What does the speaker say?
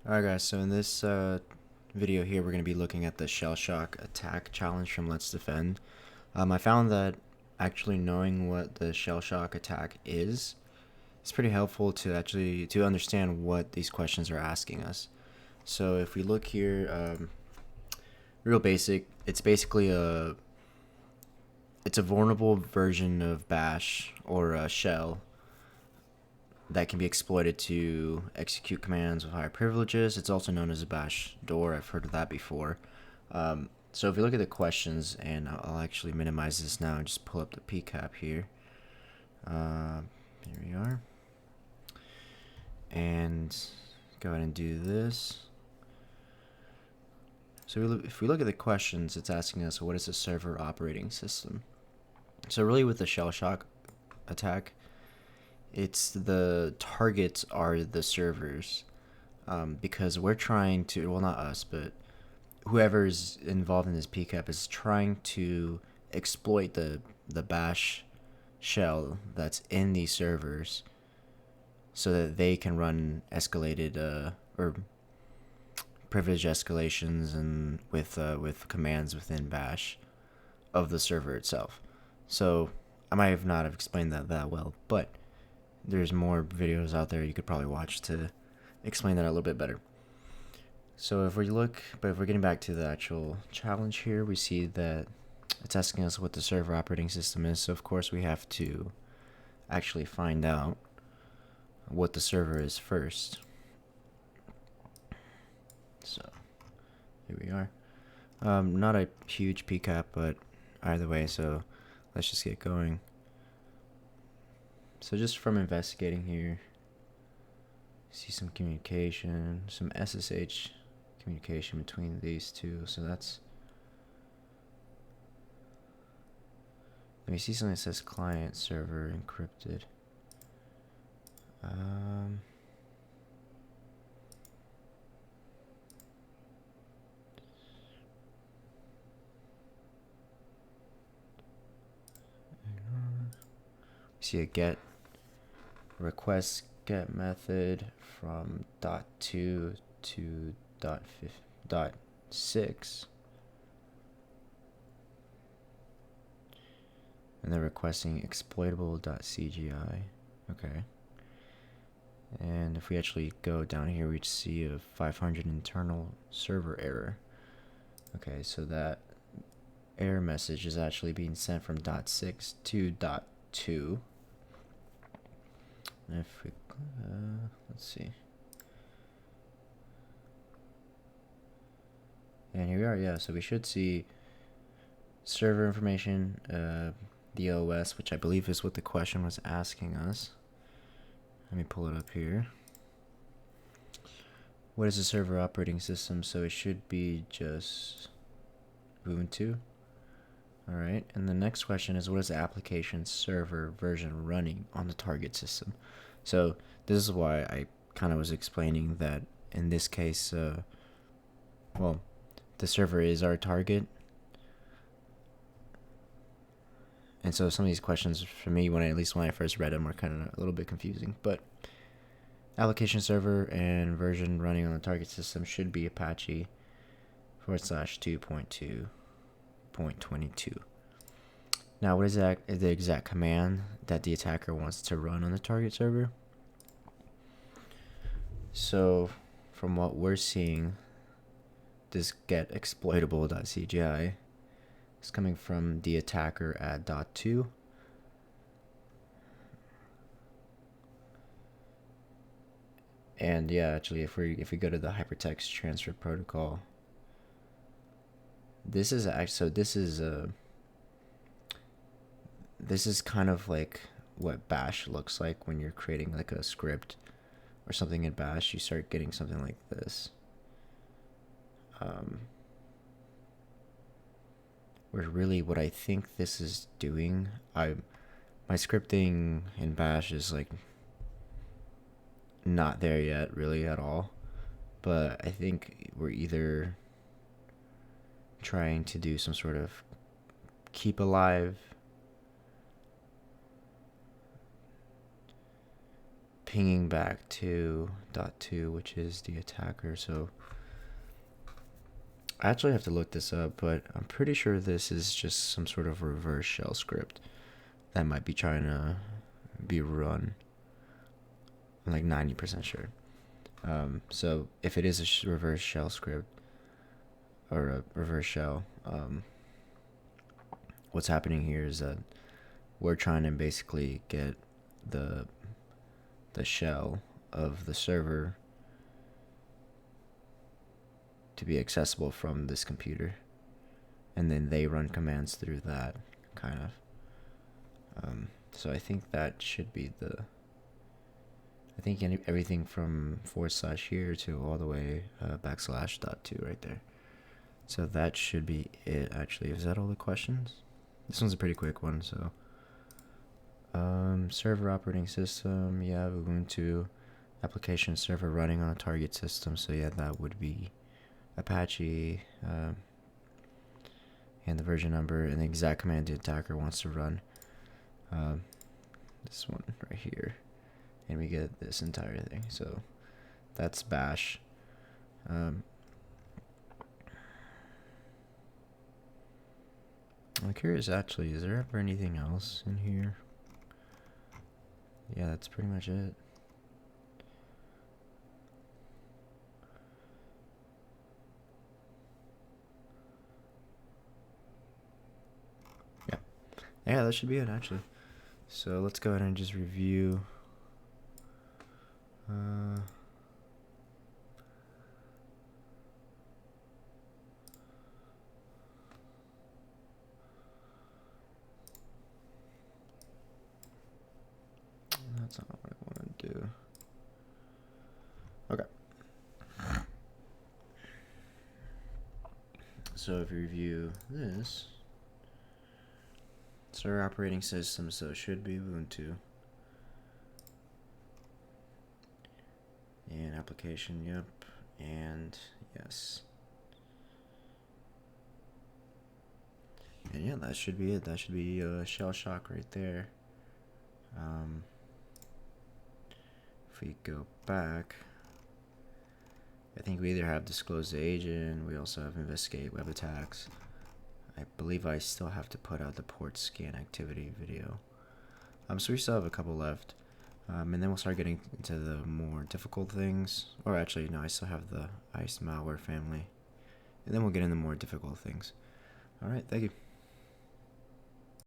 Alright guys, so in this video here we're going to be looking at the Shellshock attack challenge from Let's Defend. I found that actually knowing what the Shellshock attack is pretty helpful to understand what these questions are asking us. So if we look here, real basic, it's basically a vulnerable version of bash or a shell that can be exploited to execute commands with higher privileges. It's also known as a bash door. I've heard of that before. So if you look at the questions, and I'll actually minimize this now and just pull up the PCAP here. Here we are. And go ahead and do this. So if we look at the questions, it's asking us, what is a server operating system? So really with the Shellshock attack, it's the targets are the servers, because we're trying to, well, not us, but whoever's involved in this PCAP is trying to exploit the bash shell that's in these servers so that they can run escalated or privilege escalations and with commands within bash of the server itself. So I might have not have explained that well, but there's more videos out there you could probably watch to explain that a little bit better. So if we're getting back to the actual challenge here, we see that it's asking us what the server operating system is. So of course we have to actually find out what the server is first. So here we are. Not a huge PCAP, but either way, so let's just get going. So just from investigating here, see some communication, some SSH communication between these two. So that's, let me see something that says client server encrypted. See a get request get method from .2 to .6, and they're requesting exploitable.cgi. Okay. And if we actually go down here, we see a 500 internal server error. Okay, so that error message is actually being sent from .6 to .2. And if we, let's see. And here we are, yeah, so we should see server information, the OS, which I believe is what the question was asking us. Let me pull it up here. What is a server operating system? So it should be just Ubuntu. Alright, and the next question is, what is the application server version running on the target system? So this is why I kind of was explaining that in this case, well, the server is our target. And so some of these questions for me, at least when I first read them, were kind of a little bit confusing. But application server and version running on the target system should be Apache /2.2.22. Now, what is the exact command that the attacker wants to run on the target server? So, from what we're seeing, this get exploitable.cgi is coming from the attacker at .2. And yeah, actually, if we go to the hypertext transfer protocol, this is actually, so this is kind of like what bash looks like when you're creating like a script or something in bash. You start getting something like this, where really what I think this is doing, my scripting in bash is like not there yet really at all, but I think we're either trying to do some sort of keep alive pinging back to .2, which is the attacker. So I actually have to look this up, but I'm pretty sure this is just some sort of reverse shell script that might be trying to be run. I'm like 90% sure. So if it is a reverse shell script or a reverse shell, what's happening here is that we're trying to basically get the shell of the server to be accessible from this computer, and then they run commands through that, kind of. So I think that should be I think everything from / here to all the way \.2 right there. So that should be it, actually. Is that all the questions? This one's a pretty quick one, so. Server operating system, yeah, Ubuntu. Application server running on a target system, so yeah, that would be Apache, and the version number, and the exact command the attacker wants to run. This one right here. And we get this entire thing, so that's bash. I'm curious, actually, is there ever anything else in here? Yeah, that's pretty much it. Yeah, that should be it, actually. So let's go ahead and just review. That's not what I want to do. Okay. So if you review this, server operating system, so it should be Ubuntu. And application, yep. And yes. And yeah, that should be it. That should be Shellshock right there. If we go back, I think we either have disclose the agent, we also have investigate web attacks. I believe I still have to put out the port scan activity video. So we still have a couple left. And then we'll start getting into the more difficult things. Or actually, no, I still have the ICE malware family. And then we'll get into more difficult things. Alright, thank you.